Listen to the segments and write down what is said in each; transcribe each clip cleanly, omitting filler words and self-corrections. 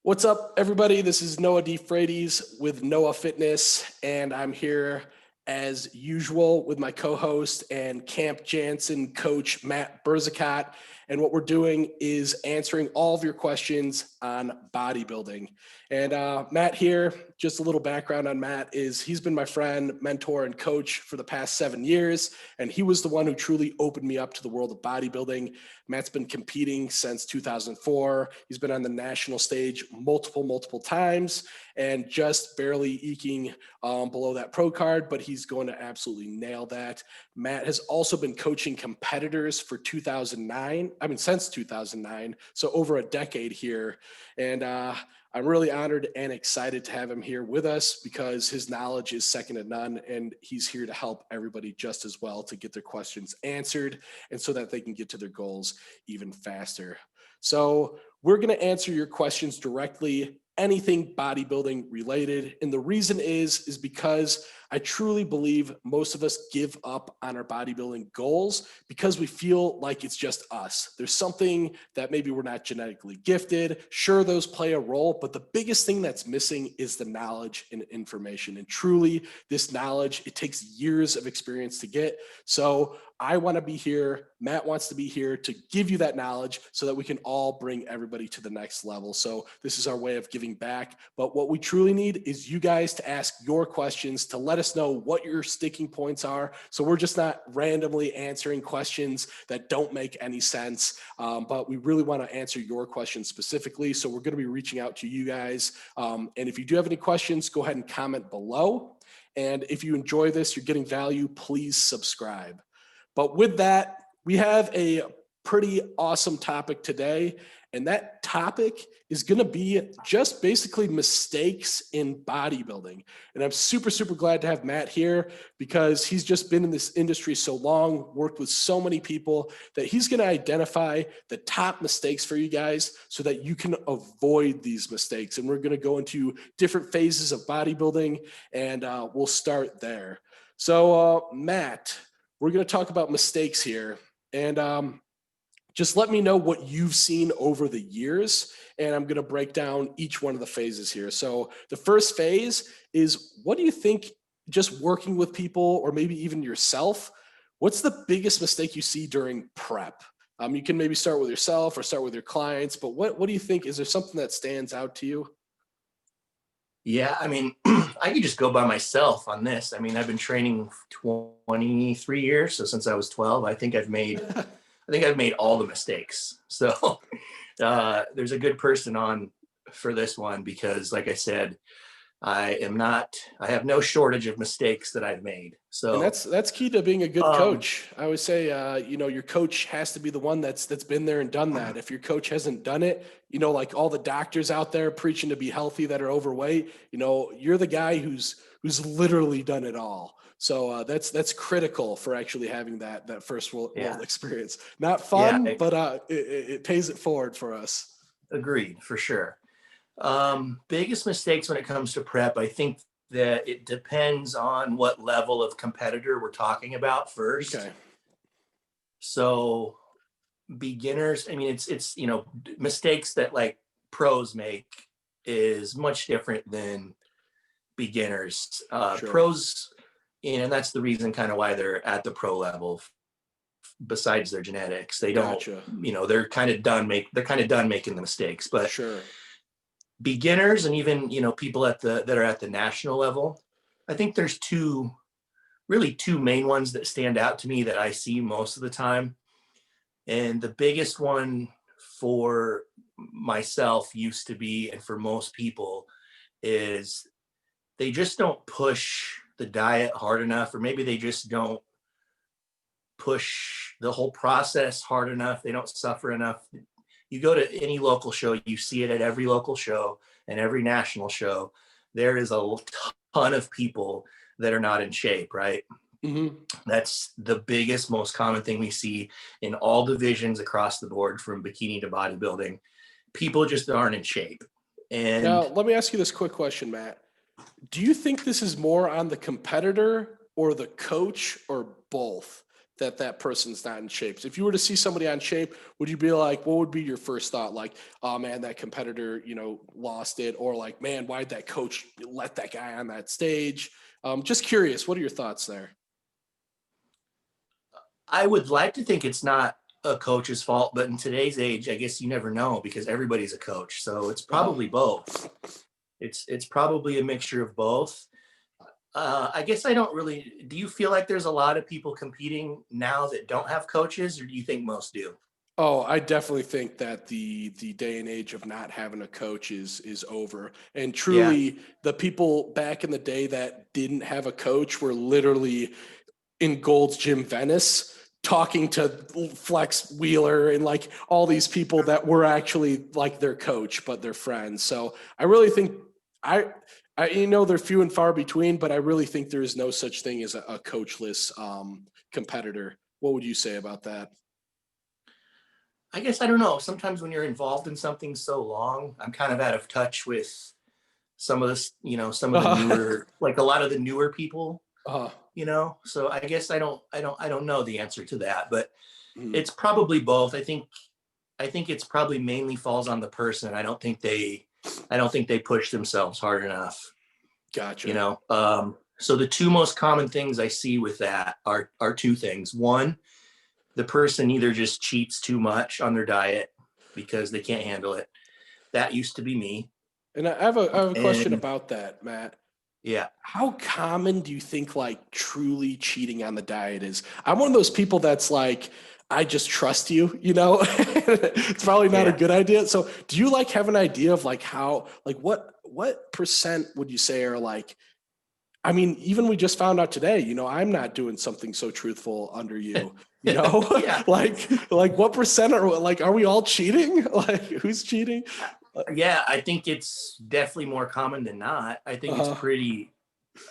What's up, everybody? This is Noah D. Frades with Noah Fitness, and I'm here as usual with my co-host and Camp Jansen coach, Matt Berzicott. And what we're doing is answering all of your questions on bodybuilding. And Matt here, just a little background on Matt is he's been my friend, mentor, and coach for the past 7 years. And he was the one who truly opened me up to the world of bodybuilding. Matt's been competing since 2004. He's been on the national stage multiple times and just barely eking below that pro card, but he's going to absolutely nail that. Matt has also been coaching competitors for since 2009, so over a decade here. And I'm really honored and excited to have him here with us because his knowledge is second to none, and he's here to help everybody just as well to get their questions answered and so that they can get to their goals even faster. So we're going to answer your questions directly, anything bodybuilding related. And the reason is because I truly believe most of us give up on our bodybuilding goals because we feel like it's just us. There's something that maybe we're not genetically gifted. Sure, those play a role, but the biggest thing that's missing is the knowledge and information. And truly, this knowledge, it takes years of experience to get. So I want to be here. Matt wants to be here to give you that knowledge so that we can all bring everybody to the next level. So this is our way of giving back. But what we truly need is you guys to ask your questions, to let us know what your sticking points are. So we're just not randomly answering questions that don't make any sense. But we really want to answer your questions specifically. So we're going to be reaching out to you guys. And if you do have any questions, go ahead and comment below. And if you enjoy this, you're getting value, please subscribe. But with that, we have a pretty awesome topic today. And that topic is going to be just basically mistakes in bodybuilding. And I'm super glad to have Matt here because he's just been in this industry so long, worked with so many people that he's going to identify the top mistakes for you guys so that you can avoid these mistakes. And we're going to go into different phases of bodybuilding, and we'll start there. So Matt, we're going to talk about mistakes here. And just let me know what you've seen over the years, and I'm going to break down each one of the phases here. So the first phase is, what do you think, just working with people or maybe even yourself, what's the biggest mistake you see during prep? You can maybe start with yourself or start with your clients, but what do you think? Is there something that stands out to you? Yeah, I mean, I could just go by myself on this. I mean, I've been training 23 years, so since I was 12, I think I've made all the mistakes. So there's a good person on for this one because, like I said, I have no shortage of mistakes that I've made. So And that's key to being a good coach. I always say, your coach has to be the one that's been there and done that. If your coach hasn't done it, like all the doctors out there preaching to be healthy that are overweight, you're the guy who's literally done it all. So that's critical for actually having that first world experience. Not fun, but it pays it forward for us. Agreed, for sure. Biggest mistakes when it comes to prep, I think that it depends on what level of competitor we're talking about first. Okay. So beginners, I mean, it's mistakes that like pros make is much different than beginners. Sure. Pros, and that's the reason kind of why they're at the pro level. Besides their genetics, they don't, Gotcha. They're kind of done making the mistakes. But Sure. Beginners and even people that are at the national level, I think there's two main ones that stand out to me that I see most of the time. And the biggest one for myself used to be, and for most people, is they just don't push the diet hard enough, or maybe they just don't push the whole process hard enough. They don't suffer enough. You go to any local show, you see it at every local show and every national show. There is a ton of people that are not in shape, right? Mm-hmm. That's the biggest, most common thing we see in all divisions across the board, from bikini to bodybuilding. People just aren't in shape. And now, let me ask you this quick question, Matt. Do you think this is more on the competitor or the coach or both? that person's not in shape? So if you were to see somebody on shape, would you be like, what would be your first thought? Like, oh man, that competitor, lost it, or like, man, why'd that coach let that guy on that stage? Just curious, what are your thoughts there? I would like to think it's not a coach's fault, but in today's age, I guess you never know because everybody's a coach. So it's Uh-huh. probably both. It's probably a mixture of both. I guess I don't really. Do you feel like there's a lot of people competing now that don't have coaches, or do you think most do? Oh, I definitely think that the day and age of not having a coach is over. And Yeah, truly, the people back in the day that didn't have a coach were literally in Gold's Gym Venice talking to Flex Wheeler and like all these people that were actually like their coach, but their friends. So I really think I they're few and far between, but I really think there is no such thing as a coachless competitor. What would you say about that? I guess I don't know. Sometimes when you're involved in something so long, I'm kind of out of touch with some of this, some of the Uh, newer, like a lot of the newer people, uh, So I guess I don't know the answer to that, but mm, it's probably both. I think it's probably mainly falls on the person. I don't think they push themselves hard enough, you gotcha. know. So the two most common things I see with that are two things. One, the person either just cheats too much on their diet because they can't handle it. That used to be me. And I have a question And about that, Matt. yeah, How common do you think like truly cheating on the diet is? I'm one of those people that's like, I just trust you, it's probably not a yeah. good idea. So do you like have an idea of like how, like what percent would you say are like, I mean, even we just found out today, I'm not doing something so truthful under you, Yeah. like what percent are we all cheating? Like who's cheating? Yeah, I think it's definitely more common than not. I think it's Uh, pretty,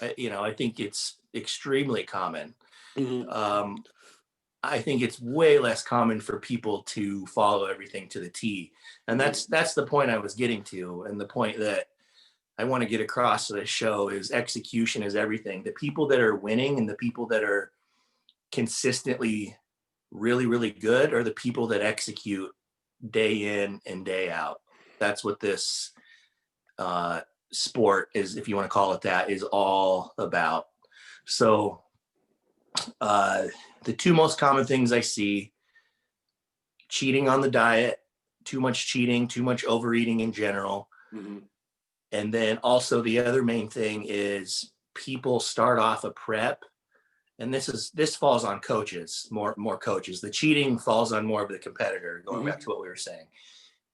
I think it's extremely common. mhm, Um, I think it's way less common for people to follow everything to the T. And mhm, that's the point I was getting to. And the point that I want to get across to this show is execution is everything. The people that are winning and the people that are consistently really, really good are the people that execute day in and day out. That's what this uh, sport is, if you want to call it that, is all about. So uh, the two most common things I see: cheating on the diet, too much cheating, too much overeating in general. mhm, And then also the other main thing is people start off a prep, and this falls on coaches, more coaches. The cheating falls on more of the competitor, going back mhm, to what we were saying.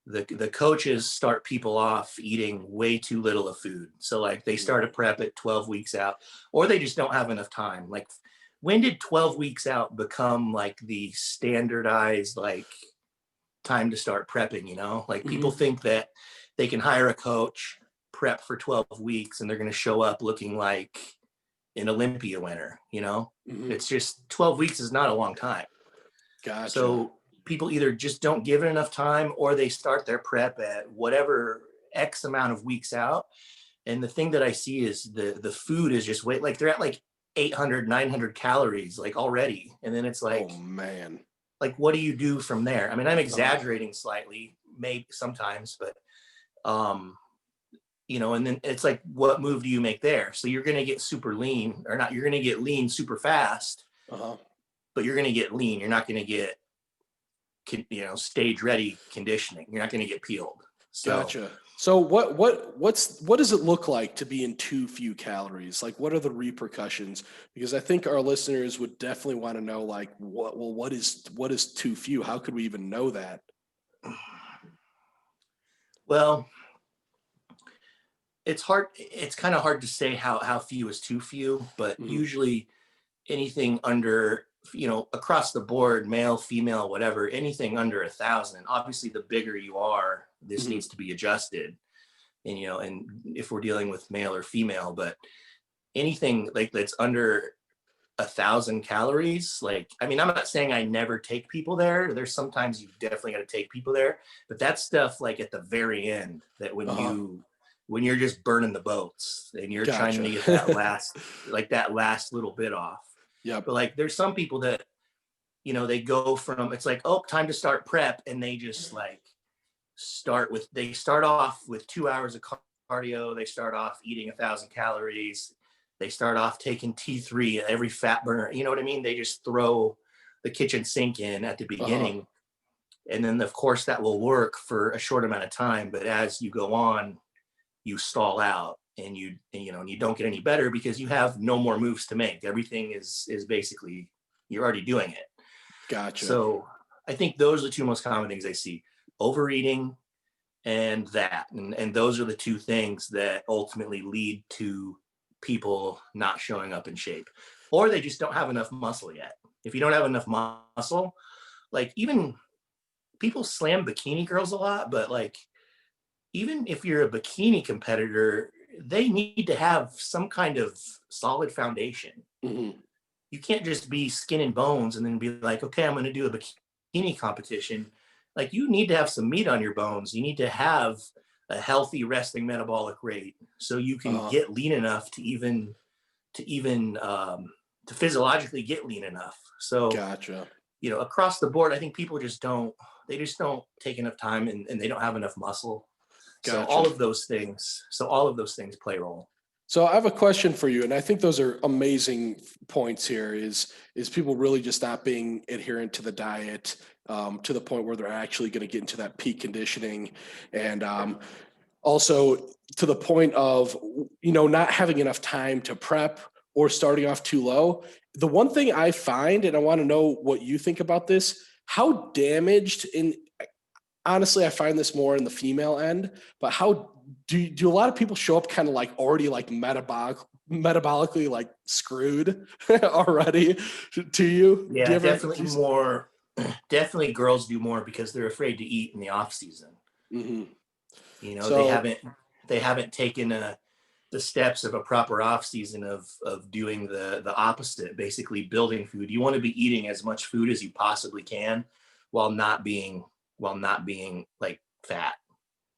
The coaches start people off eating way too little of food. So like they mhm. start a prep at 12 weeks out, or they just don't have enough time. Like when did 12 weeks out become like the standardized like time to start prepping, Like people Mhm. think that they can hire a coach, prep for 12 weeks, and they're going to show up looking like an Olympia winner. Mhm. It's just 12 weeks is not a long time. Gotcha. So people either just don't give it enough time or they start their prep at whatever X amount of weeks out. And the thing that I see is the food is just like they're at like 800, 900 calories like already. And then it's Oh man. like, what do you do from there? I mean, I'm Uh-huh. exaggerating slightly, maybe sometimes, but um, and then it's like, what move do you make there? So you're going to get super lean or not, you're going to get lean super fast, Uh-huh. but you're going to get lean. You're not going to get stage ready conditioning. You're not going to get peeled. So Gotcha. So what does it look like to be in too few calories? Like what are the repercussions? Because I think our listeners would definitely want to know like what is too few? How could we even know that? well, it's hard. It's kind of hard to say how few is too few, but Mhm. usually anything under, across the board, male, female, whatever, anything under 1,000. Obviously, the bigger you are, this Mhm. needs to be adjusted. And if we're dealing with male or female, but anything like that's under 1,000 calories, like, I mean, I'm not saying I never take people there. There's sometimes you definitely got to take people there, but that stuff like at the very end, that Uh-huh. when you're just burning the boats and you're trying Gotcha. to get that last little bit off. Yep. But like there's some people that they go from, it's like, oh, time to start prep. And they just like they start off with 2 hours of cardio. They start off eating 1,000 calories. They start off taking T3, every fat burner. You know what I mean? They just throw the kitchen sink in at the Uh-huh. beginning. And then of course that will work for a short amount of time. But as you go on, you stall out and you don't get any better because you have no more moves to make. Everything is basically, you're already doing it. Gotcha. So I think those are the two most common things I see: overeating and that. And those are the two things that ultimately lead to people not showing up in shape, or they just don't have enough muscle yet. If you don't have enough muscle, like, even people slam bikini girls a lot, but like, even if you're a bikini competitor, they need to have some kind of solid foundation. Hmm. You can't just be skin and bones and then be like, okay, I'm going to do a bikini competition. Like, you need to have some meat on your bones. You need to have a healthy resting metabolic rate so you can Uh-huh. get lean enough to physiologically get lean enough. So, Gotcha. across the board, I think people just don't take enough time, and they don't have enough muscle. So Gotcha. all of those things play a role. So I have a question for you, and I think those are amazing points here. Is people really just not being adherent to the diet to the point where they're actually going to get into that peak conditioning, and also to the point of not having enough time to prep or starting off too low. The one thing I find, and I want to know what you think about this, how damaged in honestly, I find this more in the female end, but how do a lot of people show up kind of like already like metabolically like screwed already to you? Do you Yeah, ever definitely more. Definitely, girls do more because they're afraid to eat in the off season. mm-hmm. You know, they So haven't they haven't taken the steps of a proper off season of doing the opposite, basically building food. You want to be eating as much food as you possibly can while not being like fat,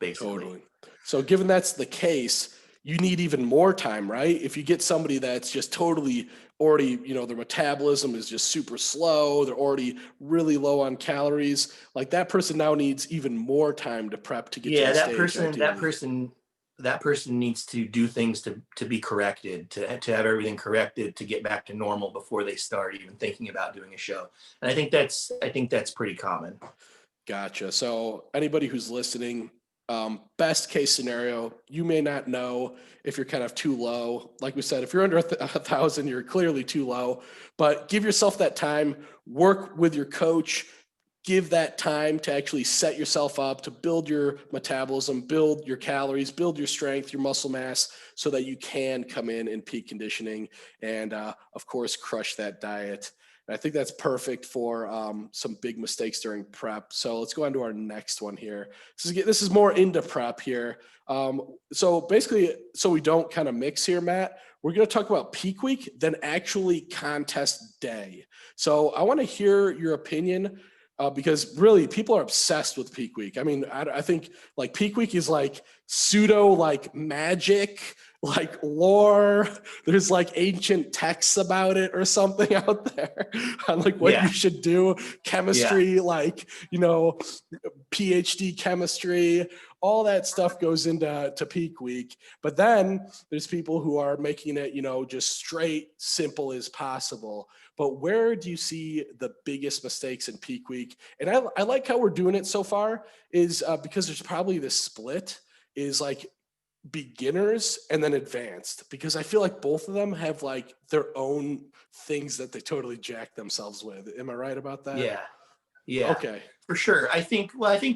basically. totally. So given that's the case, you need even more time, right? If you get somebody that's just totally already, their metabolism is just super slow, they're already really low on calories, like that person now needs even more time to prep to get to Yeah, the that stage, person that ideally. person that person needs to do things to be corrected, to have everything corrected, to get back to normal before they start even thinking about doing a show. And I think that's pretty common. Gotcha. So anybody who's listening, best case scenario, you may not know if you're kind of too low. Like we said, if you're under 1,000, you're clearly too low. But give yourself that time. Work with your coach. Give that time to actually set yourself up to build your metabolism, build your calories, build your strength, your muscle mass, so that you can come in peak conditioning and, of course, crush that diet. And I think that's perfect for some big mistakes during prep. So let's go on to our next one here. This is more into prep here. So basically, so we don't kind of mix here, Matt, we're going to talk about peak week, then actually contest day. So I want to hear your opinion because really people are obsessed with peak week. I mean, I think like peak week is like pseudo like magic, like lore. There's like ancient texts about it or something out there on like what you Yeah, should do, yeah, chemistry, like, PhD chemistry, all that stuff goes into peak week. But then there's people who are making it, just straight simple as possible. But where do you see the biggest mistakes in peak week? And I like how we're doing it so far is because there's probably this split is like beginners and then advanced, because I feel like both of them have like their own things that they totally jack themselves with. Am I right about that? yeah, yeah, Okay. for sure. I think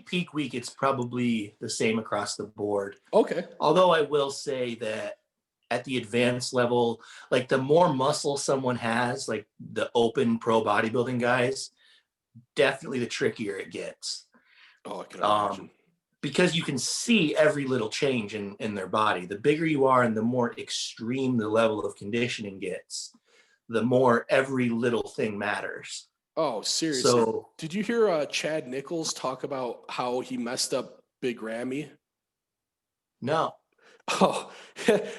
peak week, it's probably the same across the board. Okay. Although I will say that at the advanced level, like, the more muscle someone has, like the open pro bodybuilding guys, definitely the trickier it gets. Oh, I can imagine. Um, because you can see every little change in their body. The bigger you are and the more extreme the level of conditioning gets, the more every little thing matters. Oh, seriously. So, Did you hear Chad Nichols talk about how he messed up Big Ramy? no. Oh,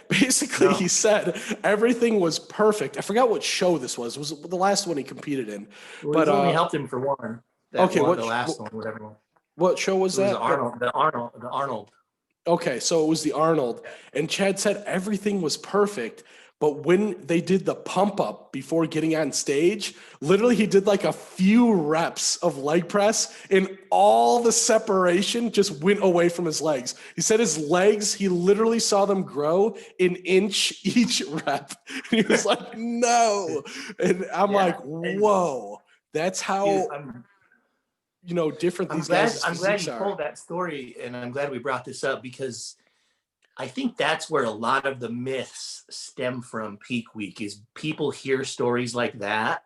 basically, No, he said everything was perfect. I forgot what show this was. It was the last one he competed in. well, But he's only helped him for one. That okay, one, the last one, whatever. what show was It was that? the Arnold. Okay, so it was the Arnold, and Chad said everything was perfect. But when they did the pump up before getting on stage, literally he did like a few reps of leg press, and all the separation just went away from his legs. He said his legs, he literally saw them grow an inch each rep. And he was like, no. And I'm Yeah, like, and whoa, that's dude, how, different I'm these glad guys' I'm glad physiques you are. told that story, and I'm glad we brought this up because I think that's where a lot of the myths stem from peak week is people hear stories like that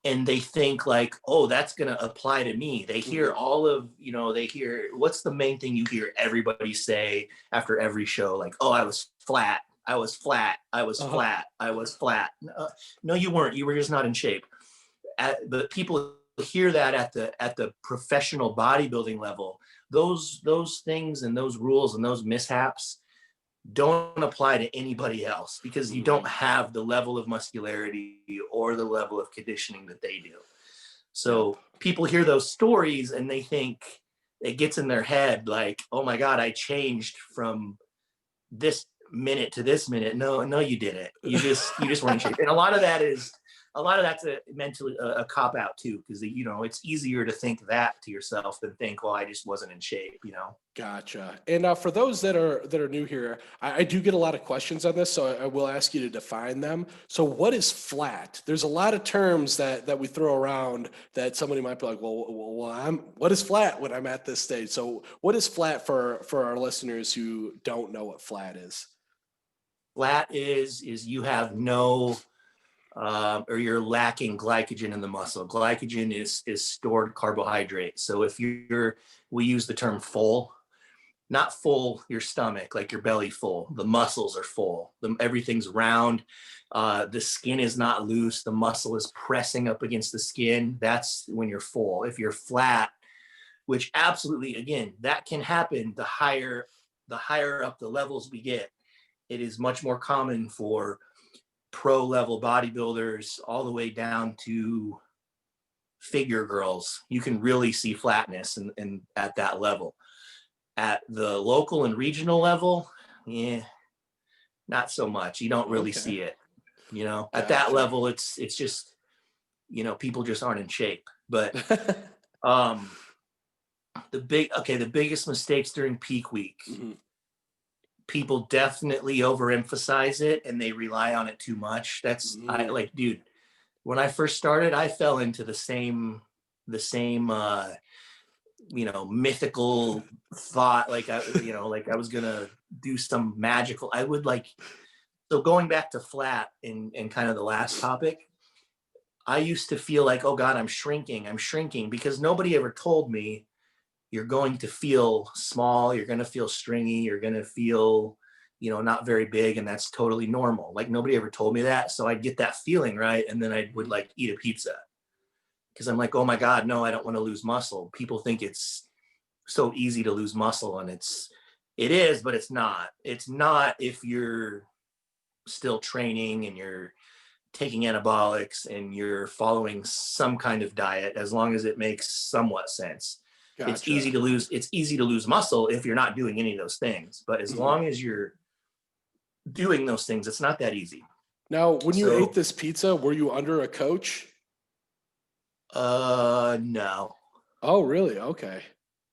and they think like, oh, that's going to apply to me. They hear Mhm. they hear what's the main thing you hear everybody say after every show? Like, oh, I was flat. I was flat. I was Uh-huh. flat. I was flat. No, you weren't. You were just not in shape. But people hear that at the professional bodybuilding level. Those things and those rules and those mishaps don't apply to anybody else because you don't Mhm. have the level of muscularity or the level of conditioning that they do. Yep. So people hear those stories and they think it gets in their head like, oh my God, I changed from this minute to this minute. No, no, you didn't. You just weren't in shape. And a lot of that's a mentally a cop out too, because it's easier to think that to yourself than think, well, I just wasn't in shape. Gotcha. And for those that are new here, I do get a lot of questions on this, so I will ask you to define them. So, what is flat? There's a lot of terms that we throw around that somebody might be like, what is flat when I'm at this stage? So, what is flat for our listeners who don't know what flat is? Flat is you have no or you're lacking glycogen in the muscle. Glycogen is stored carbohydrate. So if we use the term full, not full your stomach, like your belly full. The muscles are full. Everything's round. The skin is not loose. The muscle is pressing up against the skin. That's when you're full. If you're flat, which absolutely, again, that can happen the higher up the levels we get. It is much more common for pro level bodybuilders all the way down to figure girls. You can really see flatness and at that level. At the local and regional level, yeah, not so much. You don't really Okay, see it. At that gotcha. level, it's just people just aren't in shape. But um, the biggest mistakes during peak week, Mhm. people definitely overemphasize it and they rely on it too much. I Mm. like, dude, when I first started, I fell into the same mythical thought, like I was gonna do some magical. I would like so going back to flat and kind of the last topic, I used to feel like, oh God, I'm shrinking because nobody ever told me you're going to feel small, you're gonna feel stringy, you're gonna feel not very big, and that's totally normal. Like nobody ever told me that. So I'd get that feeling, right? And then I would Mhm. like eat a pizza because I'm like, oh my God, no, I don't want to lose muscle. People think it's so easy to lose muscle, and it is, but it's not. It's not if you're still training and you're taking anabolics and you're following some kind of diet, as long as it makes somewhat sense. It's easy Gotcha. to lose it's easy to lose muscle if you're not doing any of those things, but as Mhm. long as you're doing those things, it's not that easy. Now, when you ate So this pizza, were you under a coach? no. Oh, really? Okay.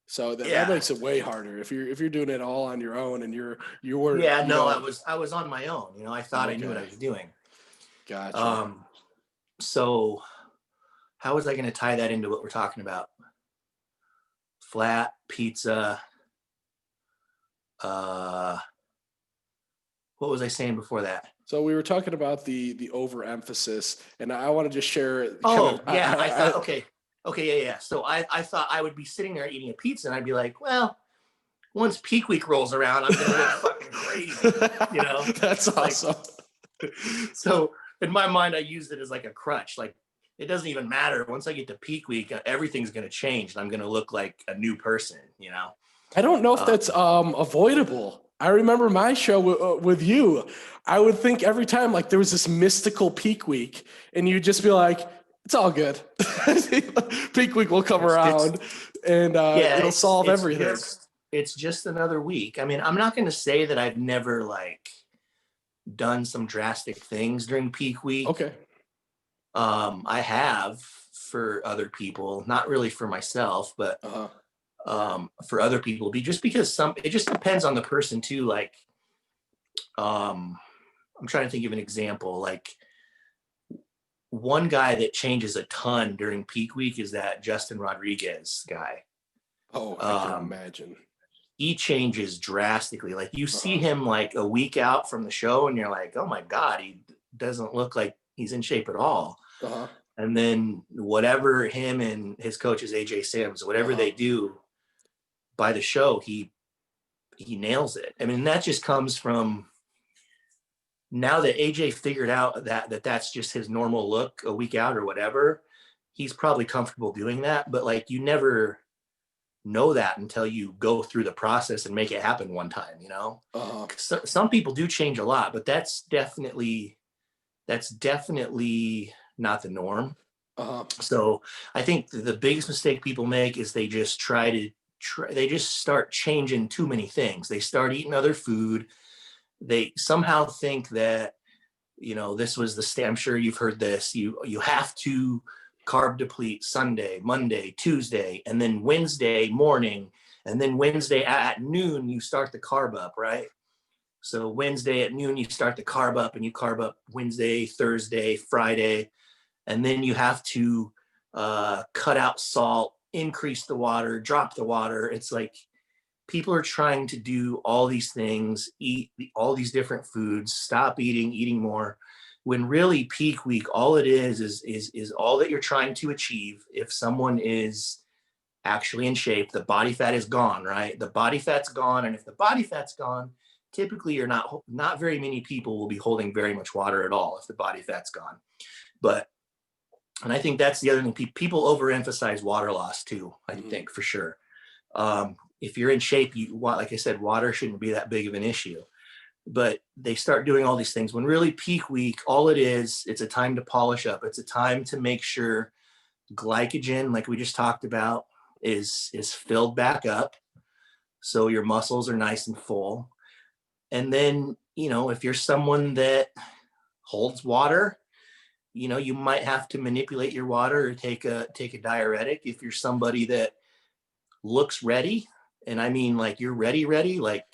So that Yeah. makes it way harder if you're doing it all on your own and you weren't, Yeah, no, I was on my own. I thought I knew what I okay. was doing. Gotcha. um so how was I going to tie that into what we're talking about? Flat pizza. uh what was I saying before that? So we were talking about the overemphasis, and I want to just share kind of Oh yeah, I thought, okay, yeah. So I thought I would be sitting there eating a pizza, and I'd be like, well, once peak week rolls around, I'm gonna look fucking crazy, you know. That's Like, awesome. so in my mind, I used it as like a crutch. Like, it doesn't even matter. Once I get to peak week, everything's gonna change, and I'm gonna look like a new person. I don't know if Uh, that's avoidable. I remember my show with you. I would think every time like there was this mystical peak week, and you'd just be like, "It's all good. Peak week will come It's around, and yeah, it'll solve it's everything." just another week. I mean, I'm not going to say that I've never like done some drastic things during peak week. Okay. I have for other people, not really for myself, but Uh-huh. for other people. Just because it just depends on the person too. Like, I'm trying to think of an example. Like, one guy that changes a ton during peak week is that Justin Rodriguez guy. Oh, I can Um, imagine. he changes drastically. Like, you see Uh-huh. him like a week out from the show, and you're like, oh my God, he doesn't look like he's in shape at all. Uh-huh. And then whatever him and his coaches, AJ Sims, whatever Uh-huh. they do by the show, he nails it. I mean, that just comes from now that AJ figured out that that's just his normal look a week out or whatever. He's probably comfortable doing that, but like you never know that until you go through the process and make it happen one time, you know. Uh-huh. So, some people do change a lot, but that's definitely not the norm. Uh-huh. So I think the biggest mistake people make is they just they just start changing too many things. They start eating other food. They somehow think that, you know, this was I'm sure you've heard this. You have to carb deplete Sunday, Monday, Tuesday, and then Wednesday morning, and then Wednesday at noon you start the carb up, right? So Wednesday at noon you start the carb up, and you carb up Wednesday, Thursday, Friday, and then you have to cut out salt, increase the water, drop the water. It's like people are trying to do all these things, eat all these different foods, stop eating more, when really peak week, all it is all that you're trying to achieve. If someone is actually in shape, the body fat is gone, right? The body fat's gone, and if the body fat's gone, typically you're not very many people will be holding very much water at all if the body fat's gone. But and I think that's the other thing. People overemphasize water loss too, I think, for sure. If you're in shape, like I said, water shouldn't be that big of an issue. But they start doing all these things when really peak week, all it is, it's a time to polish up. It's a time to make sure glycogen, like we just talked about, is filled back up. So your muscles are nice and full. And then, you know, if you're someone that holds water, you know, you might have to manipulate your water or take a diuretic. If you're somebody that looks ready, and I mean like you're ready, like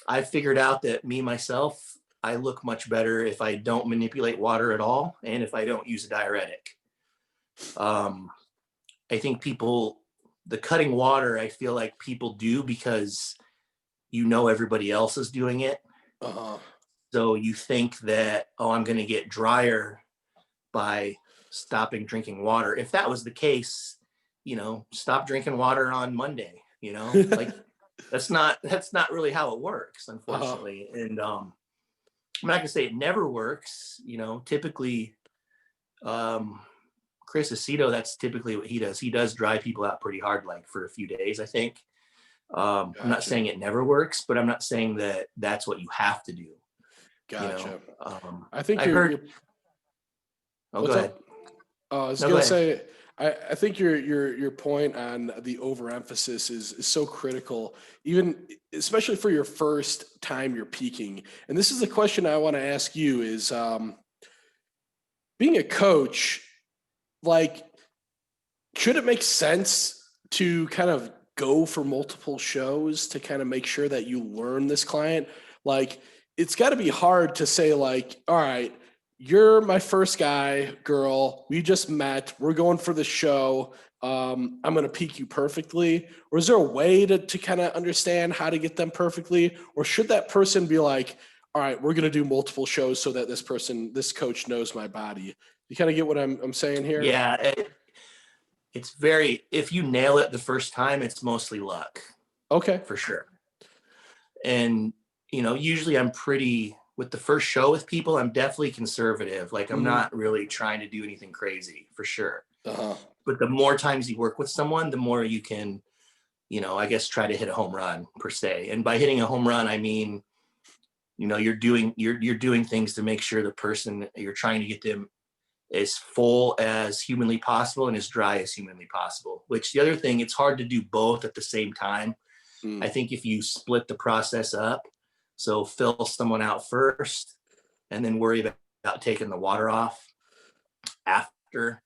I figured out that myself, I look much better if I don't manipulate water at all, and if I don't use a diuretic. I think the cutting water, I feel like people do because you know everybody else is doing it. Uh-huh. So you think that, oh, I'm going to get drier by stopping drinking water. If that was the case, you know, stop drinking water on Monday, you know, like that's not really how it works, Uh-huh. unfortunately. And I'm not gonna say it never works, you know. Typically, Chris Aceto, that's typically what he does. He does dry people out pretty hard, like for a few days, I think. I'm not Gotcha. saying it never works, but I'm not saying that that's what you have to do. You know, Gotcha. I think I you're heard. Oh, go what's ahead. up? I was No, go gonna ahead. say, I think your point on the overemphasis is so critical, even especially for your first time you're peaking. And this is the question I want to ask you: is being a coach, like, should it make sense to kind of go for multiple shows to kind of make sure that you learn this client? Like, it's got to be hard to say, like, all right, you're my first guy, girl. We just met. We're going for the show. I'm going to peak you perfectly. Or is there a way to kind of understand how to get them perfectly? Or should that person be like, all right, we're going to do multiple shows so that this coach knows my body? You kind of get what I'm saying here? Yeah, if you nail it the first time, it's mostly luck Okay. for sure. And, you know, usually with the first show with people, I'm definitely conservative. Like I'm Mm-hmm. not really trying to do anything crazy for sure. Uh-huh. But the more times you work with someone, the more you can I guess try to hit a home run per se. And by hitting a home run, I mean, you're doing things to make sure the person you're trying to get them as full as humanly possible and as dry as humanly possible. Which the other thing, it's hard to do both at the same time. I Mm, think if you split the process up, so fill someone out first and then worry about taking the water off after,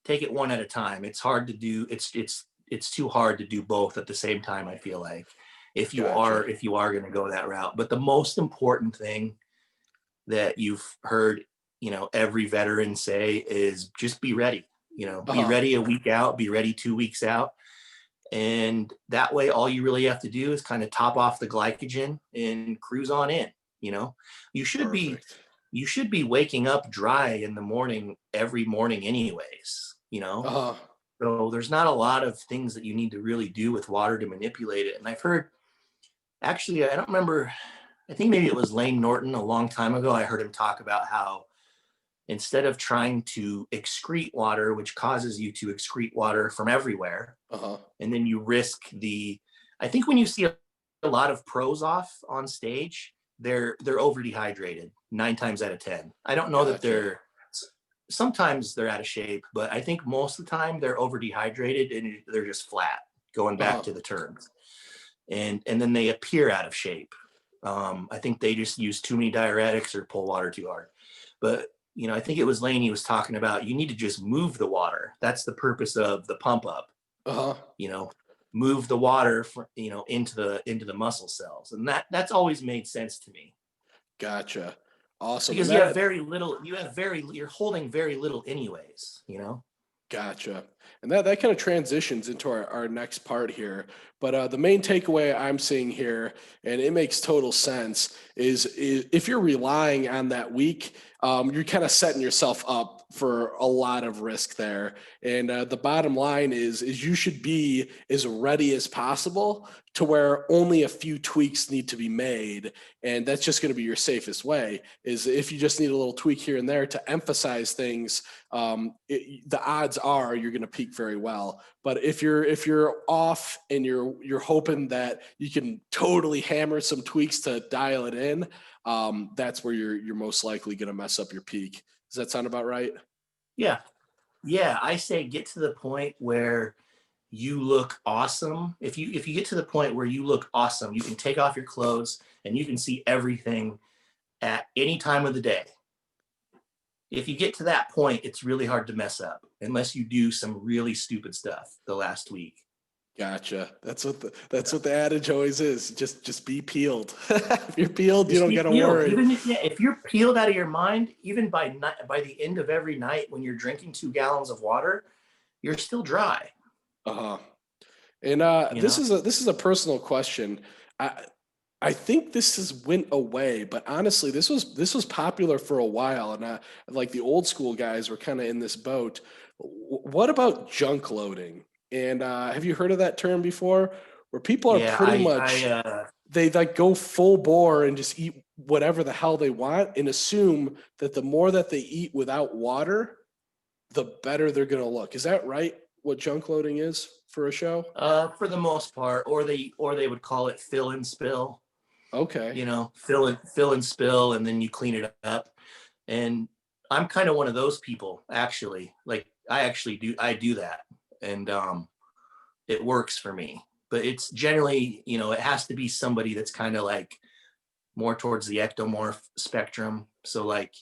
take it one at a time. It's hard to do. It's too hard to do both at the same time, I feel like, if you gotcha. are if you are going to go that route. But the most important thing that you've heard, every veteran say is just be ready. Be Uh-huh. ready a week out, be ready 2 weeks out. And that way, all you really have to do is kind of top off the glycogen and cruise on in. You know, you should be Perfect. you should be waking up dry in the morning every morning anyways. Uh-huh. So there's not a lot of things that you need to really do with water to manipulate it. And I've heard, actually, I don't remember, I think maybe it was Lane Norton a long time ago. I heard him talk about how instead of trying to excrete water, which causes you to excrete water from everywhere, Uh-huh. and then you risk I think when you see a lot of pros off on stage, they're over dehydrated 9 times out of 10. I don't know that Gotcha. sometimes they're out of shape, but I think most of the time they're over dehydrated and they're just flat, going back Uh-huh. to the terms. And then they appear out of shape. I think they just use too many diuretics or pull water too hard. But I think it was Laney was talking about, you need to just move the water. That's the purpose of the pump up. Uh-huh. you know Move the water into the muscle cells, and that's always made sense to me, Gotcha. Awesome. And because you have that very little, you're holding very little anyways. Gotcha. And that kind of transitions into our next part here. But the main takeaway I'm seeing here, and it makes total sense, is if you're relying on that week, you're kind of setting yourself up for a lot of risk there. And the bottom line is you should be as ready as possible to where only a few tweaks need to be made. And that's just going to be your safest way, is if you just need a little tweak here and there to emphasize things, the odds are you're going to peak very well. But if you're off and you're hoping that you can totally hammer some tweaks to dial it in, that's where you're most likely going to mess up your peak. Does that sound about right? Yeah, yeah, I say get to the point where you look awesome. If you get to the point where you look awesome, you can take off your clothes and you can see everything at any time of the day. If you get to that point, it's really hard to mess up unless you do some really stupid stuff the last week. Gotcha. That's what the adage always is. Just be peeled. If you're peeled, you Just don't be got to peeled. worry. Even if you're peeled out of your mind, even by the end of every night when you're drinking 2 gallons of water, you're still dry. Uh-huh. And You this know? is a personal question. I I think this has went away, but honestly, this was popular for a while, and like the old school guys were kind of in this boat. What about junk loading? And have you heard of that term before? Where people are Yeah, pretty much they like go full bore and just eat whatever the hell they want and assume that the more that they eat without water, the better they're going to look. Is that right? What junk loading is for a show? for the most part, or they would call it fill and spill. Okay. Fill and spill, and then you clean it up. And I'm kind of one of those people, actually. Like I do that, and it works for me. But it's generally, it has to be somebody that's kind of like more towards the ectomorph spectrum. So like,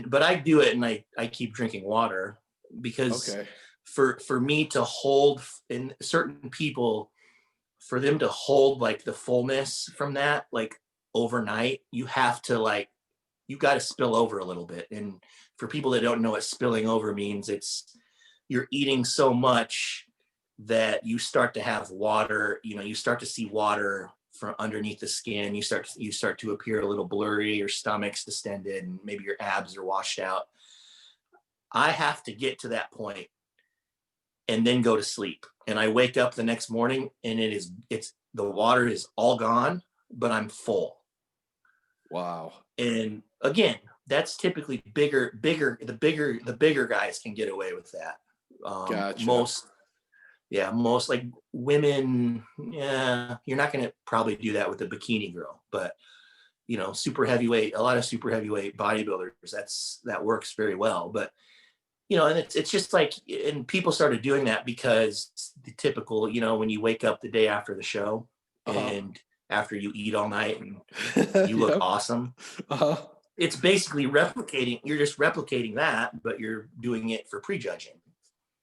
but I do it, and I keep drinking water, because Okay. for me to hold in certain people, for them to hold like the fullness from that, like overnight, you have to like, you got to spill over a little bit. And for people that don't know what spilling over means, it's you're eating so much that you start to have water, you start to see water from underneath the skin. You start to appear a little blurry, your stomach's distended, and maybe your abs are washed out. I have to get to that point and then go to sleep. And I wake up the next morning and it's the water is all gone, but I'm full. Wow. And again, that's typically the bigger guys can get away with that. Gotcha. Most Yeah, most like women, yeah, you're not going to probably do that with a bikini girl, but super heavyweight, a lot of super heavyweight bodybuilders, that works very well. But and it's just like, and people started doing that because the typical, when you wake up the day after the show Uh-huh. and after you eat all night and you look Yep. awesome, Uh-huh. it's basically replicating, you're just replicating that, but you're doing it for prejudging.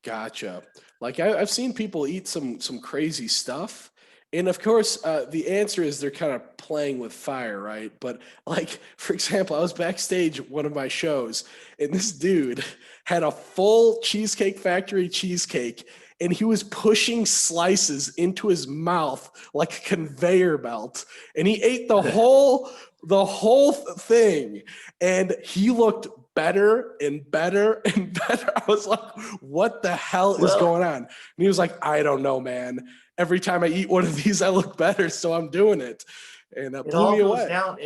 Gotcha. Like I've seen people eat some crazy stuff. And of course, the answer is they're kind of playing with fire, right? But like, for example, I was backstage at one of my shows, and this dude had a full Cheesecake Factory cheesecake, and he was pushing slices into his mouth like a conveyor belt, and he ate the whole thing, and he looked better and better and better. I was like, what the hell is Well, going on? And he was like, I don't know, man. Every time I eat one of these, I look better, so I'm doing it. And that it blew all me goes away. down.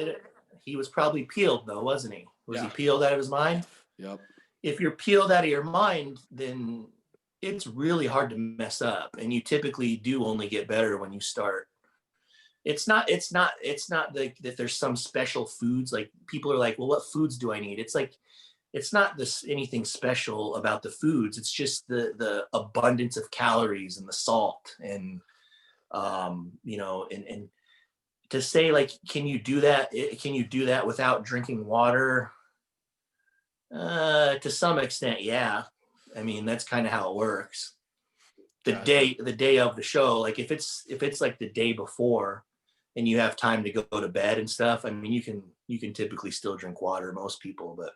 He was probably peeled though, wasn't he? Was he Yeah. peeled out of his mind? Yep. If you're peeled out of your mind, then it's really hard to mess up. And you typically do only get better when you start. It's not like that there's some special foods. Like people are like, well, what foods do I need? It's like, it's not anything special about the foods. It's just the abundance of calories and the salt and and to say like, can you do that? Can you do that without drinking water? To some extent, yeah. I mean, that's kind of how it works. Gotcha. The day of the show, like if it's like the day before and you have time to go to bed and stuff, I mean, you can typically still drink water, most people, but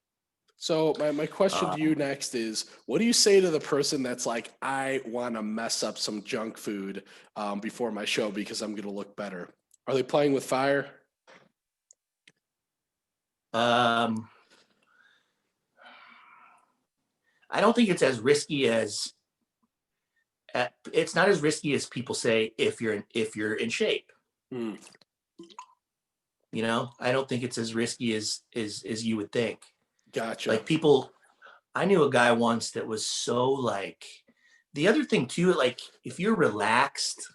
So my question to you um, next is, what do you say to the person that's like, I want to mess up some junk food before my show because I'm going to look better? Are they playing with fire? um, I don't think it's as risky as it's not as risky as people say if you're in shape. Hmm. I don't think it's as risky as you would think. Gotcha. Like people, I knew a guy once that was so like, the other thing too, like if you're relaxed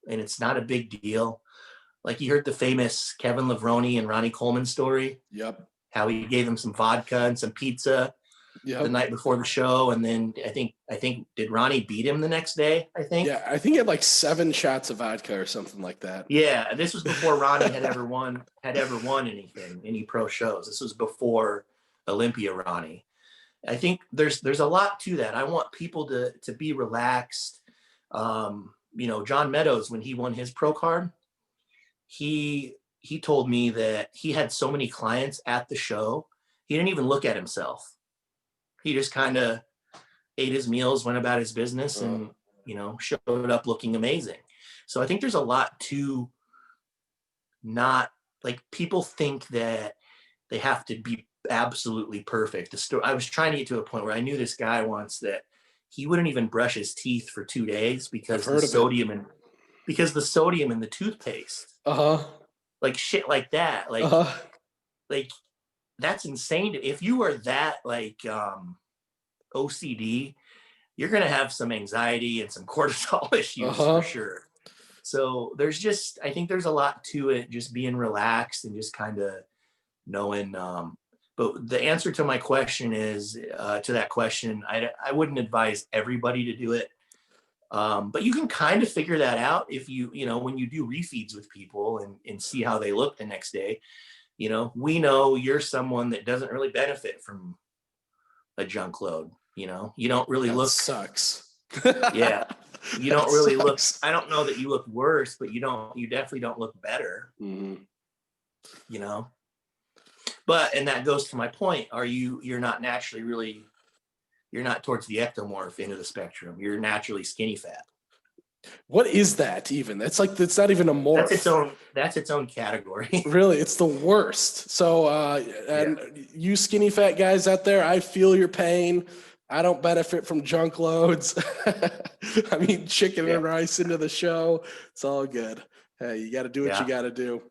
and it's not a big deal, like you heard the famous Kevin Levrone and Ronnie Coleman story, Yep. how he gave him some vodka and some pizza the Yep. night before the show, and then I think did Ronnie beat him the next day? I think. Yeah, I think he had like 7 shots of vodka or something like that. Yeah, this was before Ronnie had ever won anything, any pro shows. This was before Olympia Ronnie. I think there's a lot to that. I want people to be relaxed. John Meadows, when he won his pro card, he told me that he had so many clients at the show, he didn't even look at himself. He just kind of ate his meals, went about his business, Uh, and showed up looking amazing. So I think there's a lot to not, like, people think that they have to be absolutely perfect. I was trying to get to a point where I knew this guy once that he wouldn't even brush his teeth for 2 days I've because the heard of it. sodium and because the sodium in the toothpaste, Uh-huh. like shit like that, Uh-huh. like that's insane. If you are that like OCD, you're gonna have some anxiety and some cortisol issues for Uh-huh. sure. So I think there's a lot to it, just being relaxed and just kind of knowing. But the answer to my question is, to that question, I wouldn't advise everybody to do it. But you can kind of figure that out if when you do refeeds with people and see how they look the next day. We know you're someone that doesn't really benefit from a junk load. You don't really That look, sucks. yeah, you That don't really look, sucks. I don't know that you look worse, but you definitely don't look better, Mhm. you know? But, and that goes to my point, you're not naturally really, you're not towards the ectomorph end of the spectrum. You're naturally skinny fat. What is that even? That's not even a morph. That's its own category. Really, it's the worst. So, Yeah. and you skinny fat guys out there, I feel your pain. I don't benefit from junk loads. I mean, chicken Yeah. and rice into the show. It's all good. Hey, you got to do what you Yeah. got to do.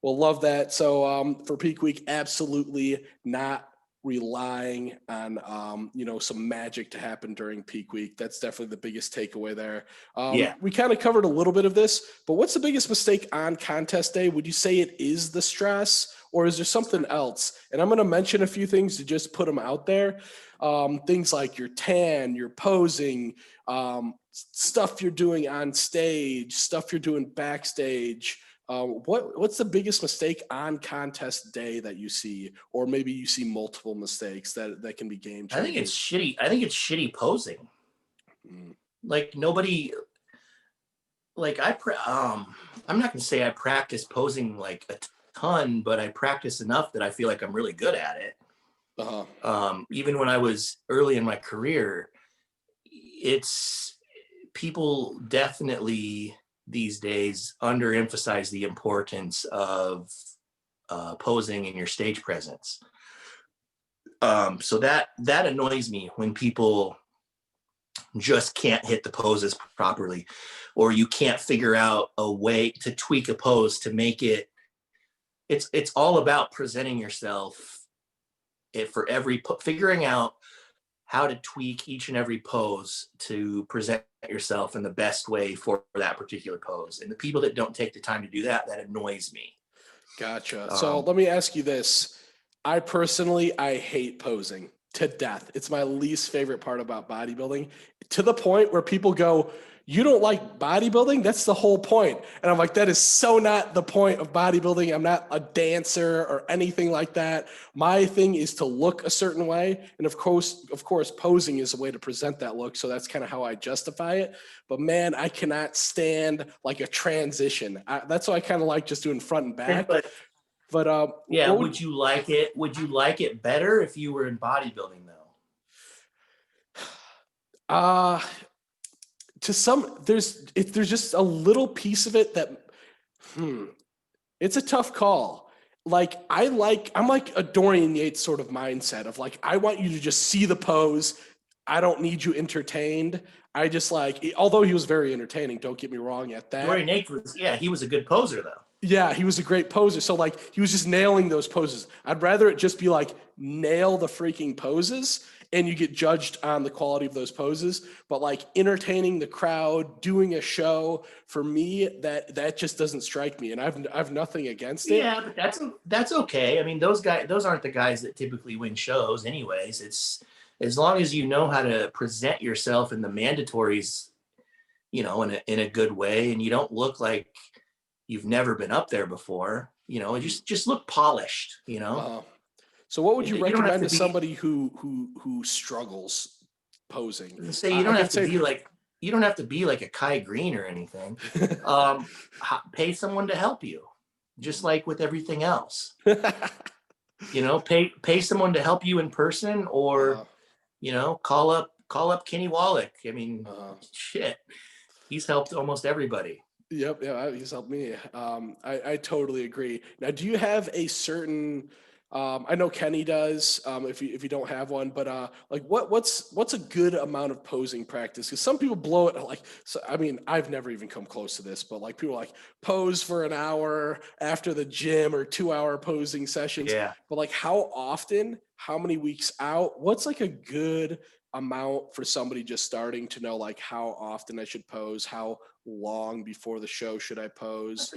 Well, love that. So, for peak week, absolutely not relying on, some magic to happen during peak week. That's definitely the biggest takeaway there. Yeah. We kind of covered a little bit of this, but what's the biggest mistake on contest day? Would you say it is the stress, or is there something else? And I'm going to mention a few things to just put them out there. Things like your tan, your posing, stuff you're doing on stage, stuff you're doing backstage. What's the biggest mistake on contest day that you see, or maybe you see multiple mistakes that can be game changing? I think it's shitty posing. Like nobody, like I'm not gonna say I practice posing like a ton, but I practice enough that I feel like I'm really good at it. Even when I was early in my career, people definitely these days underemphasize the importance of posing in your stage presence. So that annoys me when people just can't hit the poses properly, or you can't figure out a way to tweak a pose to make it. It's all about presenting yourself for figuring out how to tweak each and every pose to present yourself in the best way for that particular pose. And the people that don't take the time to do that annoys me. Gotcha. So let me ask you this. I hate posing to death. It's my least favorite part about bodybuilding, to the point where people go, "You don't like bodybuilding? That's the whole point." And I'm like, that is so not the point of bodybuilding. I'm not a dancer or anything like that. My thing is to look a certain way. And of course, posing is a way to present that look. So that's kind of how I justify it. But man, I cannot stand like a transition. That's why I kind of like just doing front and back. But yeah, would you like it? Would you like it better if you were in bodybuilding though? There's just a little piece of it that it's a tough call. Like I'm like a Dorian Yates sort of mindset of like, I want you to just see the pose. I don't need you entertained. I just although he was very entertaining, don't get me wrong at that. Dorian Yates he was a good poser though. Yeah, he was a great poser. So he was just nailing those poses. I'd rather it just be like nail the freaking poses and you get judged on the quality of those poses. But like entertaining the crowd, doing a show, for me, that just doesn't strike me. And I've nothing against it. Yeah, but that's okay. I mean, those aren't the guys that typically win shows anyways. It's as long as you know how to present yourself in the mandatories, in a good way, and you don't look like you've never been up there before, just look polished, So what would you recommend to somebody who struggles posing? Say you don't have to be like a Kai Green or anything. Pay someone to help you, just like with everything else. Pay someone to help you in person, or call up Kenny Wallach. I mean, shit, he's helped almost everybody. Yep. Yeah. He's helped me. I totally agree. Now, do you have a certain, I know Kenny does, if you don't have one, but what's a good amount of posing practice? Because some people blow it I've never even come close to this, but people pose for an hour after the gym, or 2-hour posing sessions. Yeah. But how often, how many weeks out, what's a good amount for somebody just starting to know how often I should pose, how long before the show should I pose?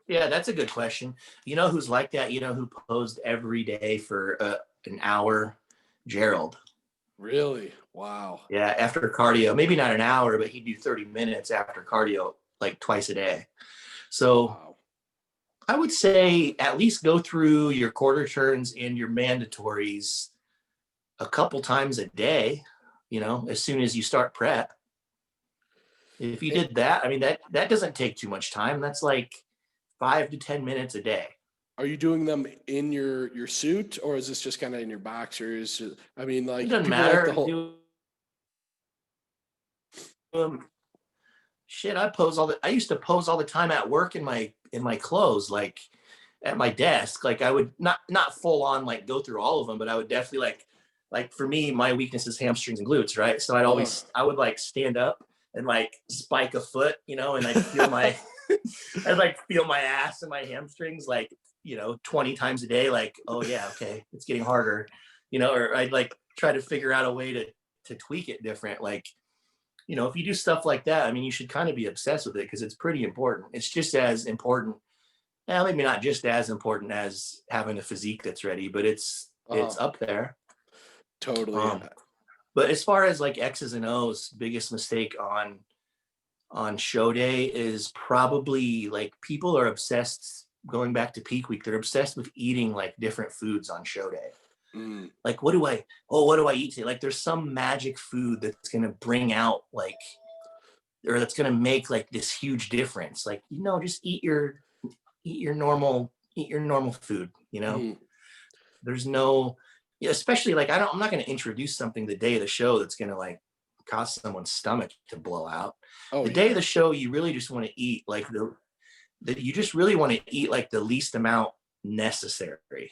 That's a good question. You know who's like that? You know who posed every day for an hour? Gerald. Really? Wow. Yeah, after cardio, maybe not an hour, but he'd do 30 minutes after cardio twice a day. So wow. I would say at least go through your quarter turns and your mandatories a couple times a day, as soon as you start prep. If you did that, I mean, that doesn't take too much time. That's 5 to 10 minutes a day. Are you doing them in your suit, or is this just kind of in your boxers? I mean, it doesn't matter. Shit, I used to pose all the time at work in my clothes, at my desk. I would not full on go through all of them, but I would definitely for me, my weakness is hamstrings and glutes, right? So I would stand up and spike a foot, and I'd feel my I'd feel my ass and my hamstrings 20 times a day. Oh yeah, okay, it's getting harder. or I'd like try to figure out a way to tweak it different. Like, if you do stuff like that, I mean, you should kind of be obsessed with it because it's pretty important. It's just as important. Maybe not just as important as having a physique that's ready, but it's Uh-huh. up there. Totally. Um, but as far as like X's and O's, biggest mistake on show day is probably like people are obsessed. Going back to peak week, they're obsessed with eating like different foods on show day. Mm, Like, what do I eat today? Like, there's some magic food that's gonna bring out like, or that's gonna make like this huge difference. Like, just eat your normal food. mm. There's no, yeah, especially like I'm not gonna introduce something the day of the show that's gonna like cause someone's stomach to blow out. Oh The day of yeah. the show, you really just want to eat like you just really want to eat like the least amount necessary,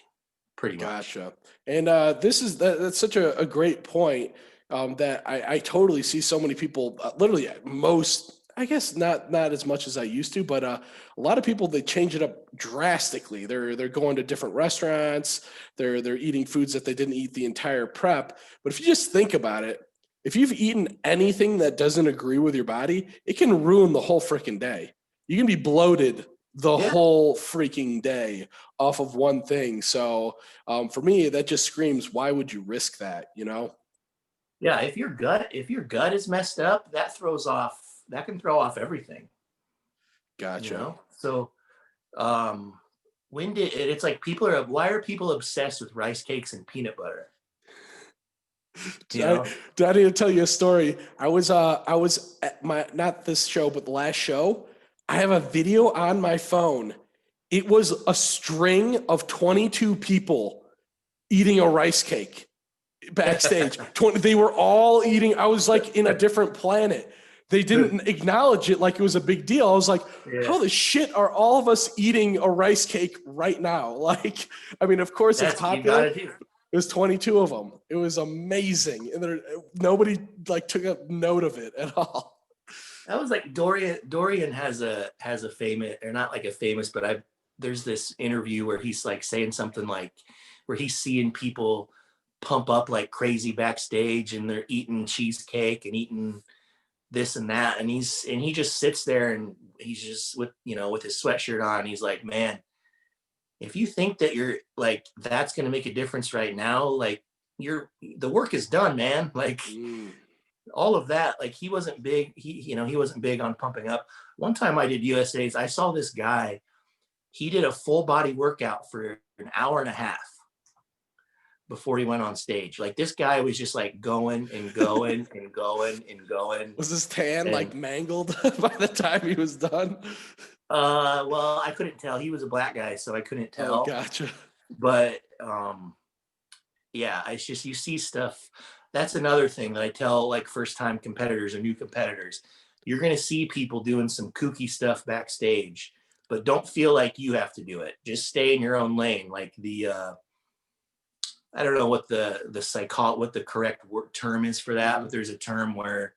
pretty much. Gotcha. And that's such a great point, that I totally see so many people, literally most, I guess not as much as I used to, but a lot of people, they change it up drastically. They're going to different restaurants. They're eating foods that they didn't eat the entire prep. But if you just think about it, if you've eaten anything that doesn't agree with your body, it can ruin the whole freaking day. You can be bloated the Yeah, whole freaking day off of one thing. So for me, that just screams, why would you risk that? yeah. If your gut is messed up, that can throw off everything. Gotcha. So um, it's like why are people obsessed with rice cakes and peanut butter? Did You I, know, did I need to tell you a story? I was at my, not this show, but the last show. I have a video on my phone. It was a string of 22 people eating a rice cake backstage. 20, they were all eating. I was like in a different planet. They didn't acknowledge it like it was a big deal. I was like, yeah, how the shit are all of us eating a rice cake right now? Like, I mean, of course it's that's what you popular. gotta do. It was 22 of them. It was amazing. And nobody like took a note of it at all. That was like Dorian has a famous, or not like a famous, but there's this interview where he's like saying something like where he's seeing people pump up like crazy backstage and they're eating cheesecake and eating this and that, and he just sits there and he's just with his sweatshirt on. He's like, man, if you think that you're like that's gonna make a difference right now, like the work is done, man. Like Mm. all of that, like he wasn't big. He wasn't big on pumping up. One time I did USA's, I saw this guy. He did a full body workout for an hour and a half before he went on stage. Like this guy was just like going and going and going and going. Was his tan like And mangled by the time he was done? well, I couldn't tell. He was a black guy, so I couldn't Oh, tell. gotcha. But yeah, it's just you see stuff. That's another thing that I tell like first time competitors or new competitors. You're going to see people doing some kooky stuff backstage, but don't feel like you have to do it. Just stay in your own lane. Like I don't know what what the correct term is for that, Mhm. but there's a term where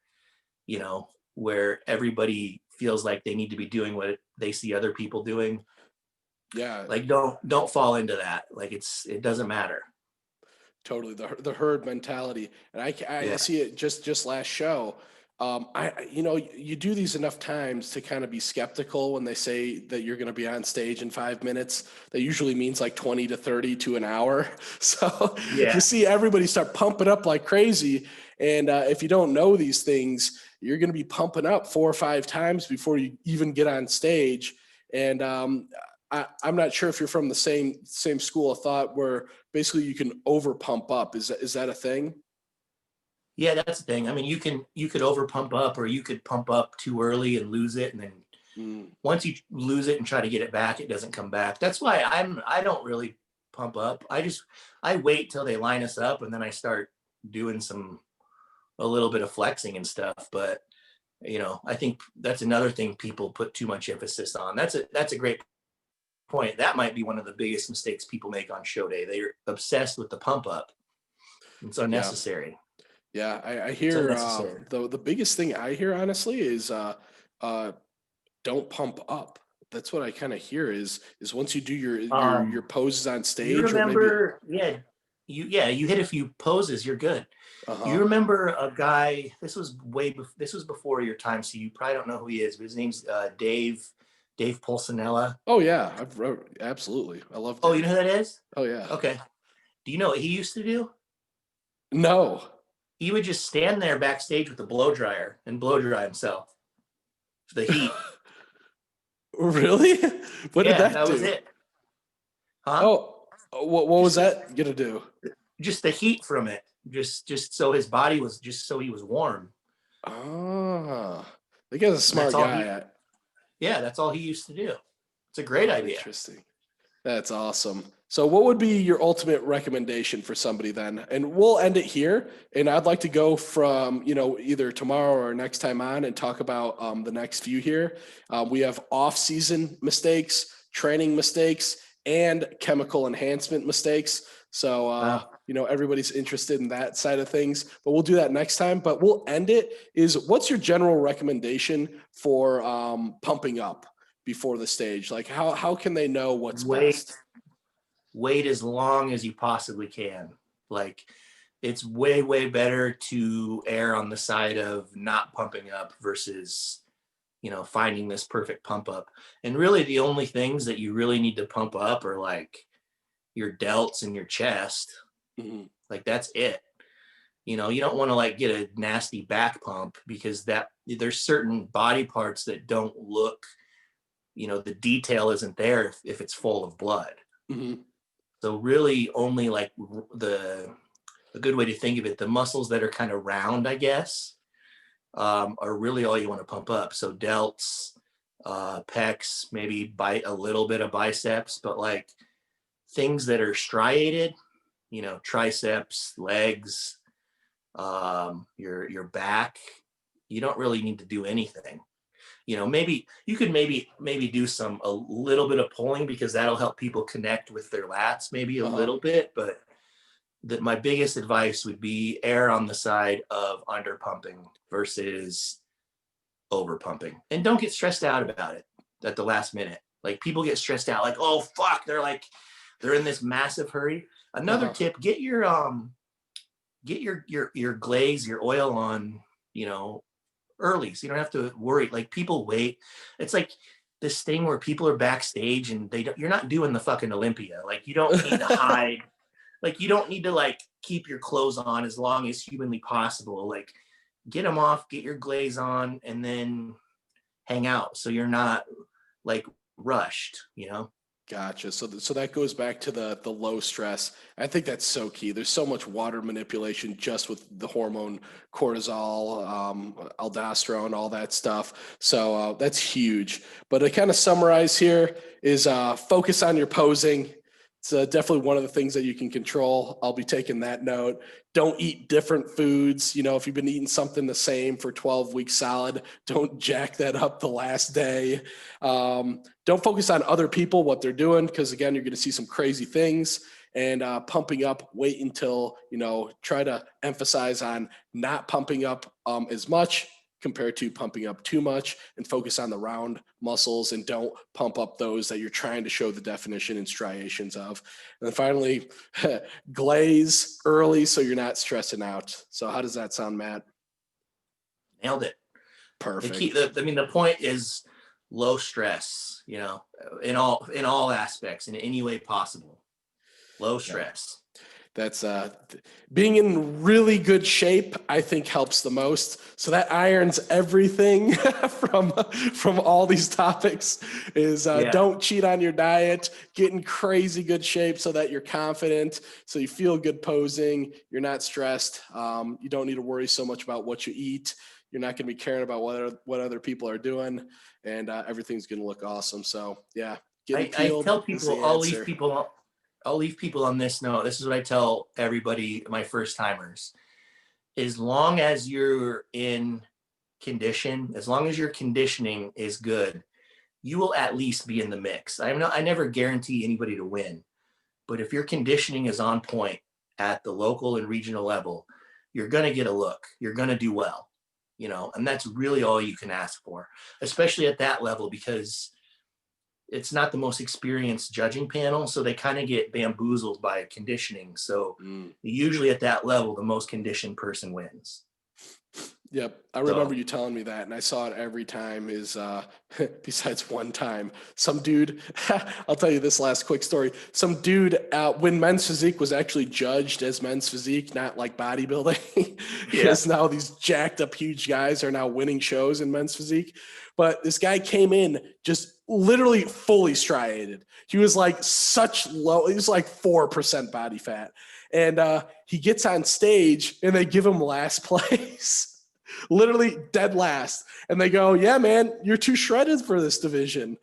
everybody feels like they need to be doing what they see other people doing. Yeah, Like don't fall into that. Like it doesn't matter. totally. The herd mentality. And I Yeah. see it just last show. You do these enough times to kind of be skeptical when they say that you're going to be on stage in 5 minutes. That usually means like 20 to 30 to an hour. So you Yeah. see everybody start pumping up like crazy. And if you don't know these things, you're going to be pumping up 4 or 5 times before you even get on stage. And I'm not sure if you're from the same school of thought where basically you can over pump up. Is that a thing? Yeah, that's the thing. I mean, you could over pump up or you could pump up too early and lose it. And then Mm, once you lose it and try to get it back, it doesn't come back. That's why I don't really pump up. I wait till they line us up and then I start doing a little bit of flexing and stuff. But I think that's another thing people put too much emphasis on. That's a great point. That might be one of the biggest mistakes people make on show day. They're obsessed with the pump up. It's yeah. unnecessary. Yeah, I It's hear unnecessary. the biggest thing I hear honestly is uh, don't pump up. That's what I kind of hear is once you do your Um, poses on do you stage or maybe remember? Yeah. you hit a few poses, you're good. You Uh-huh. remember a guy, this was before your time, so you probably don't know who he is, but his name's Dave Pulcinella. Oh yeah, absolutely. I love Oh, you know Dave. who that is? Oh yeah. Okay. Do you know what he used to do? No. He would just stand there backstage with a blow dryer and blow dry himself for the heat. Really? What did Yeah, that that was do? it. Huh? Oh, what was Just the that gonna do? just the heat from it. Just so his body was just so he was warm. Ah, the guy's a And that's smart all he guy. yeah, that's all he used to do. It's a great idea. Interesting. That's awesome. So, what would be your ultimate recommendation for somebody then? And we'll end it here. And I'd like to go from, either tomorrow or next time on and talk about the next few here. We have off-season mistakes, training mistakes, and chemical enhancement mistakes. So, Wow. everybody's interested in that side of things. But we'll do that next time. But we'll end it. What's your general recommendation for pumping up before the stage? Like how can they know what's Wait best? wait as long as you possibly can. Like it's way, way better to err on the side of not pumping up versus, finding this perfect pump up. And really the only things that you really need to pump up are like your delts and your chest. Mhm. Like that's it. You don't want to like get a nasty back pump because that there's certain body parts that don't look, the detail isn't there if it's full of blood. Mhm. So really only like the a good way to think of it, the muscles that are kind of round, I guess, are really all you want to pump up. So delts, pecs, maybe bite a little bit of biceps, but like things that are striated, triceps, legs, your back, you don't really need to do anything. Maybe you could maybe do a little bit of pulling because that'll help people connect with their lats maybe a Uh-huh. little bit, but that my biggest advice would be err on the side of under pumping versus over pumping. And don't get stressed out about it at the last minute. Like people get stressed out, like, oh fuck, they're in this massive hurry. Another Uh-huh. tip, get your glaze, your oil on, you know, early. So you don't have to worry. Like people wait. It's like this thing where people are backstage and you're not doing the fucking Olympia. Like you don't need to hide. Like you don't need to like keep your clothes on as long as humanly possible. Like get them off, get your glaze on, and then hang out. So you're not like rushed. Gotcha. So that goes back to the low stress. I think that's so key. There's so much water manipulation just with the hormone cortisol, aldosterone, all that stuff. So that's huge. But to kind of summarize here is focus on your posing. It's definitely one of the things that you can control. I'll be taking that note. Don't eat different foods. If you've been eating something the same for 12 weeks solid, don't jack that up the last day. Don't focus on other people, what they're doing, because again, you're going to see some crazy things. And pumping up, wait until, try to emphasize on not pumping up as much compared to pumping up too much, and focus on the round muscles and don't pump up those that you're trying to show the definition and striations of. And then finally, glaze early so you're not stressing out. So how does that sound, Matt? Nailed it. The key, Perfect. the point is low stress, in all aspects, in any way possible. Low Yeah. stress. That's being in really good shape, I think helps the most. So that irons everything from all these topics is Yeah. don't cheat on your diet, get in crazy good shape so that you're confident, so you feel good posing, you're not stressed. You don't need to worry so much about what you eat. You're not going to be caring about what other people are doing, and everything's going to look awesome. So yeah, getting I peeled tell is people the answer. I'll leave people on this note. This is what I tell everybody, my first timers. As long as you're in condition, as long as your conditioning is good, you will at least be in the mix. I never guarantee anybody to win, but if your conditioning is on point at the local and regional level, you're going to get a look. You're going to do well, and that's really all you can ask for, especially at that level, because it's not the most experienced judging panel, so they kind of get bamboozled by conditioning. So Mm. usually at that level, the most conditioned person wins. Yep. I remember you telling me that, and I saw it every time is besides one time, some dude, I'll tell you this last quick story. Some dude when men's physique was actually judged as men's physique, not like bodybuilding, because now these jacked up huge guys are now winning shows in men's physique. But this guy came in just literally fully striated. He was like he was like 4% body fat. And he gets on stage and they give him last place. Literally dead last. And they go, yeah, man, you're too shredded for this division.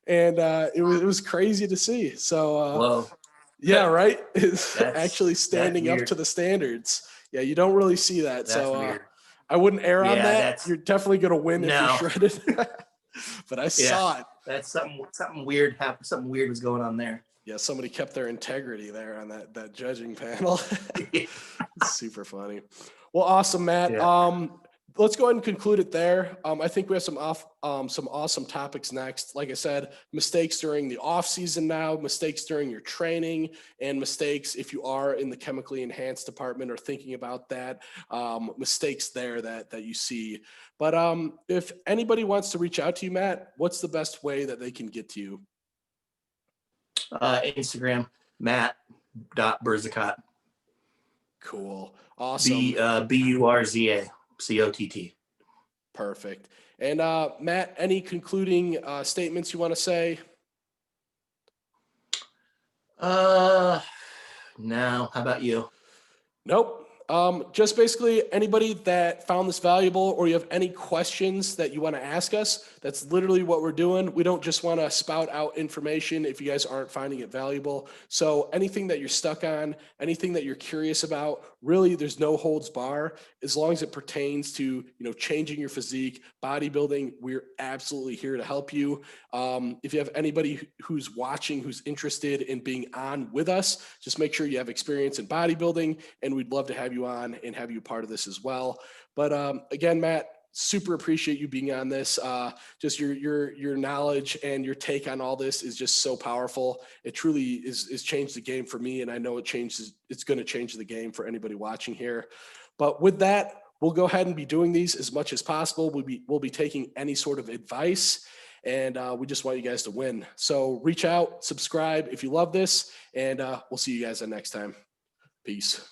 And it was crazy to see. So, Whoa. yeah, right. It's That's actually standing up weird. to the standards. Yeah, you don't really see that. That's So weird. I wouldn't err on Yeah, that. You're definitely going to win if you're no. shredded. But I saw it. That's something weird happened. Something weird was going on there. Yeah, somebody kept their integrity there on that judging panel. It's super funny. Well, awesome, Matt. Yeah. Let's go ahead and conclude it there. I think we have some awesome topics next. Like I said, mistakes during the off season now, mistakes during your training, and mistakes if you are in the chemically enhanced department or thinking about that, mistakes there that you see. But if anybody wants to reach out to you, Matt, what's the best way that they can get to you? Instagram, Matt.Burzakot. Cool. Awesome. Burzakott. Perfect. And Matt, any concluding statements you want to say? No. How about you? Nope. Just basically anybody that found this valuable or you have any questions that you want to ask us, that's literally what we're doing. We don't just want to spout out information if you guys aren't finding it valuable. So anything that you're stuck on, anything that you're curious about, really there's no holds bar. As long as it pertains to, changing your physique, bodybuilding, we're absolutely here to help you. If you have anybody who's watching, who's interested in being on with us, just make sure you have experience in bodybuilding, and we'd love to have you on and have you part of this as well. But again, Matt, super appreciate you being on this. Just your knowledge and your take on all this is just so powerful. It truly is changed the game for me, and I know it's going to change the game for anybody watching here. But with that, we'll go ahead and be doing these as much as possible. We'll be taking any sort of advice, and we just want you guys to win. So reach out, subscribe if you love this, and we'll see you guys next time. Peace.